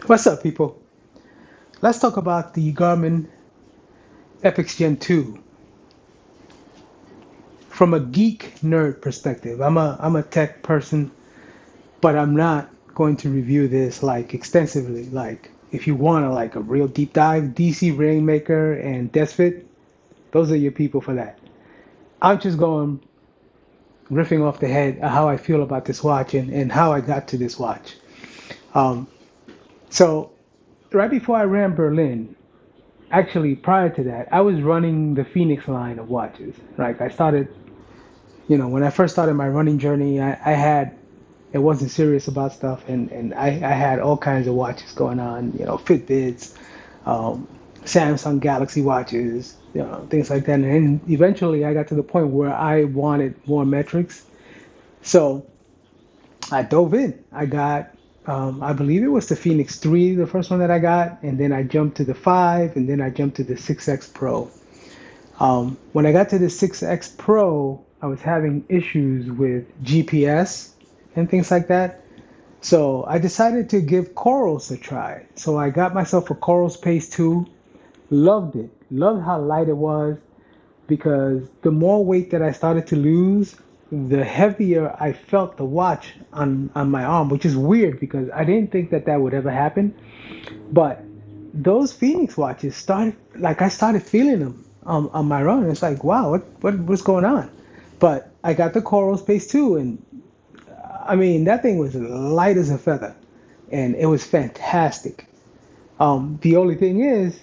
What's up, people? Let's talk about the Garmin Epix Gen 2 from a geek nerd perspective. I'm a tech person, but I'm not going to review this like extensively. Like if you want to like a real deep dive, DC Rainmaker and Desfit, those are your people for that. I'm just going riffing off the head of how I feel about this watch and how I got to this watch. Um, so right before I ran Berlin, actually prior to that, I was running the Phoenix line of watches. Like I started, when I first started my running journey, it wasn't serious about stuff, and I had all kinds of watches going on, Fitbits, um, Samsung Galaxy watches, things like that. And then eventually I got to the point where I wanted more metrics. So I dove in. I believe it was the Phoenix 3, the first one that I got, and then I jumped to the 5, and then I jumped to the 6X Pro. When I got to the 6X Pro, I was having issues with GPS and things like that. So I decided to give Corals a try. So I got myself a Coral Space 2, loved it, loved how light it was, because the more weight that I started to lose, the heavier I felt the watch on my arm, which is weird because I didn't think that that would ever happen. But those Phoenix watches I started feeling them on my run. It's like, wow, what's going on? But I got the Coral Space 2, and I mean, that thing was light as a feather, and it was fantastic. The only thing is,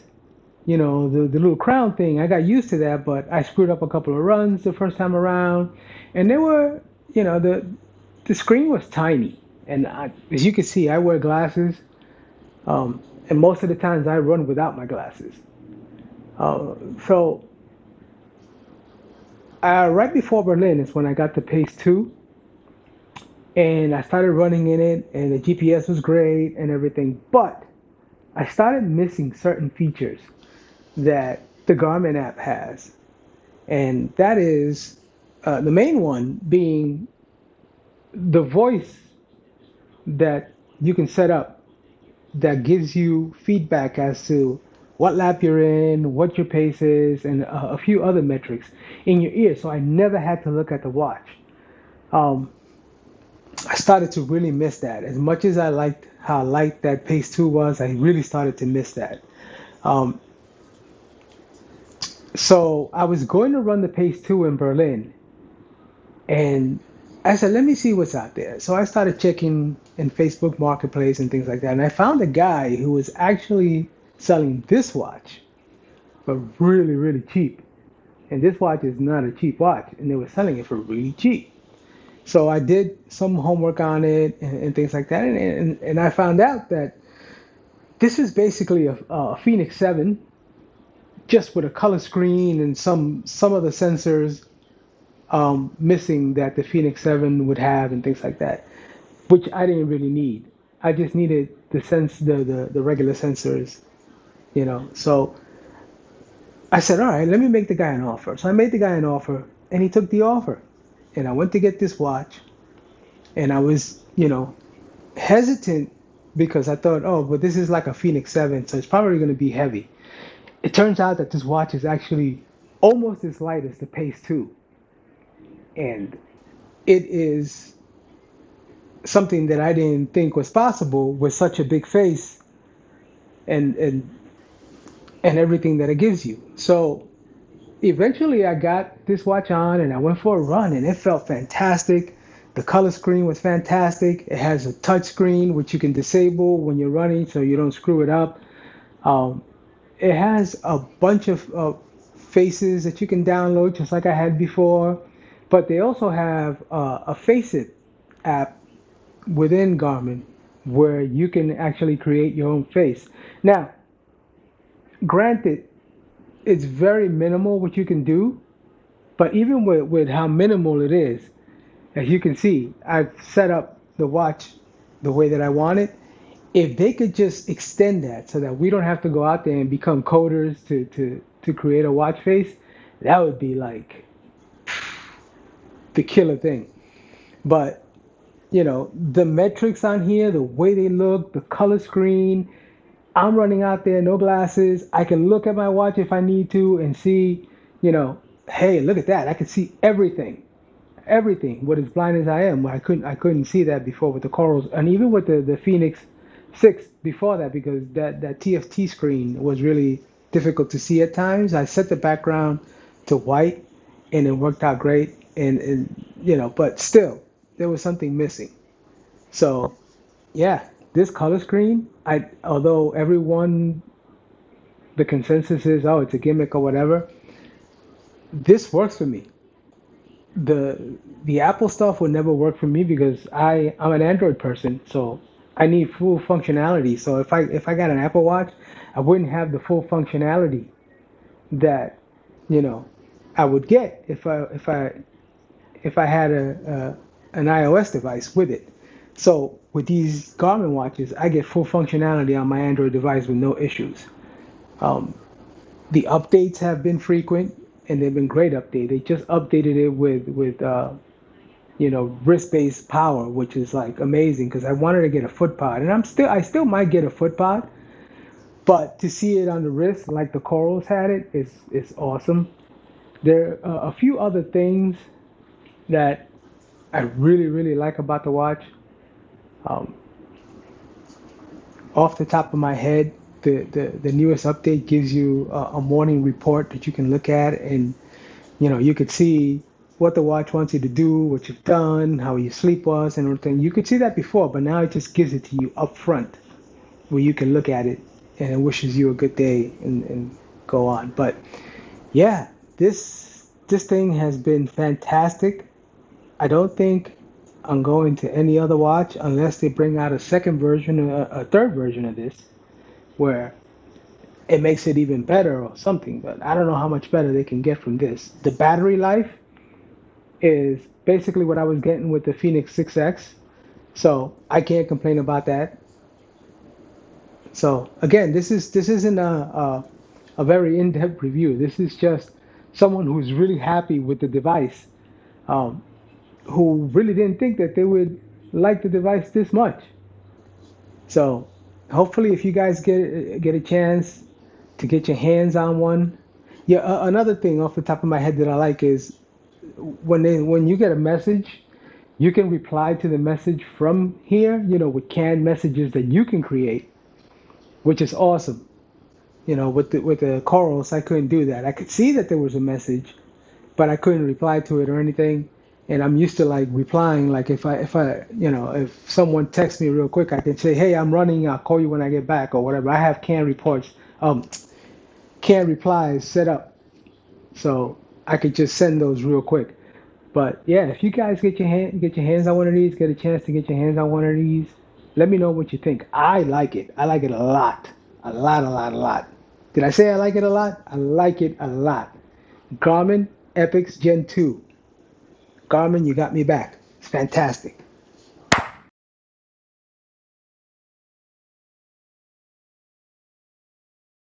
the little crown thing, I got used to that, but I screwed up a couple of runs the first time around, and they were, the screen was tiny, and as you can see, I wear glasses, and most of the times I run without my glasses. So right before Berlin is when I got the Pace 2, and I started running in it, and the GPS was great and everything, but I started missing certain features that the Garmin app has. And that is the main one being the voice that you can set up that gives you feedback as to what lap you're in, what your pace is, and a few other metrics in your ear. So I never had to look at the watch. Um, I started to really miss that. As much as I liked how light that Pace 2 was, I really started to miss that. Um, so I was going to run the Pace 2 in Berlin, and I said, let me see what's out there. So I started checking in Facebook Marketplace and things like that. And I found a guy who was actually selling this watch for really, really cheap. And this watch is not a cheap watch. And they were selling it for really cheap. So I did some homework on it and things like that. And I found out that this is basically a Phoenix 7, just with a color screen and some of the sensors missing that the Phoenix 7 would have and things like that, which I didn't really need. I just needed the regular sensors, So I said, all right, let me make the guy an offer. So I made the guy an offer, and he took the offer. And I went to get this watch, and I was, hesitant because I thought, oh, but this is like a Phoenix 7, so it's probably going to be heavy. It turns out that this watch is actually almost as light as the Pace 2. And it is something that I didn't think was possible with such a big face and and and everything that it gives you. So eventually I got this watch on and I went for a run, and it felt fantastic. The color screen was fantastic. It has a touch screen which you can disable when you're running so you don't screw it up. Um, it has a bunch of faces that you can download just like I had before, but they also have a Face It app within Garmin where you can actually create your own face. Now, granted, it's very minimal what you can do, but even with how minimal it is, as you can see, I've set up the watch the way that I want it. If they could just extend that so that we don't have to go out there and become coders to create a watch face, that would be like the killer thing. But the metrics on here, the way they look, the color screen. I'm running out there, no glasses. I can look at my watch if I need to and see, you know, hey, look at that. I can see everything. What as blind as I am, I couldn't see that before with the corals, and even with the Phoenix 6 before that, because that TFT screen was really difficult to see at times. I set the background to white, and it worked out great. And but still, there was something missing. So yeah, this color screen, although everyone the consensus is, oh, it's a gimmick or whatever, this works for me. The Apple stuff would never work for me because I'm an Android person, so I need full functionality. So if I got an Apple Watch, I wouldn't have the full functionality that you know I would get if I had an iOS device with it. So with these Garmin watches, I get full functionality on my Android device with no issues. Um, the updates have been frequent, and they've been great updates. They just updated it with wrist-based power, which is like amazing because I wanted to get a foot pod, and I still might get a foot pod, but to see it on the wrist like the Corals had it is awesome. There are a few other things that I really really like about the watch. Um, Off the top of my head, the newest update gives you a morning report that you can look at, and you could see what the watch wants you to do, what you've done, how your sleep was, and everything. You could see that before, but now it just gives it to you up front, where you can look at it and it wishes you a good day and go on. But yeah, this thing has been fantastic. I don't think I'm going to any other watch unless they bring out a second version, a third version of this, where it makes it even better or something. But I don't know how much better they can get from this. The battery life is basically what I was getting with the Phoenix 6X, so I can't complain about that. So again, this isn't a very in-depth review. This is just someone who's really happy with the device, um, who really didn't think that they would like the device this much. So hopefully, if you guys get a chance to get your hands on one. Yeah, another thing off the top of my head that I like is when you get a message, you can reply to the message from here, with canned messages that you can create, which is awesome. With the corals, I couldn't do that. I could see that there was a message, but I couldn't reply to it or anything. And I'm used to like replying, like if someone texts me real quick, I can say, hey, I'm running, I'll call you when I get back or whatever. I have canned reports, canned replies set up, so I could just send those real quick. But yeah, if you guys get your hands on one of these, get a chance to get your hands on one of these, let me know what you think. I like it. I like it a lot. A lot, a lot, a lot. Did I say I like it a lot? I like it a lot. Garmin Epix Gen 2. Garmin, you got me back. It's fantastic.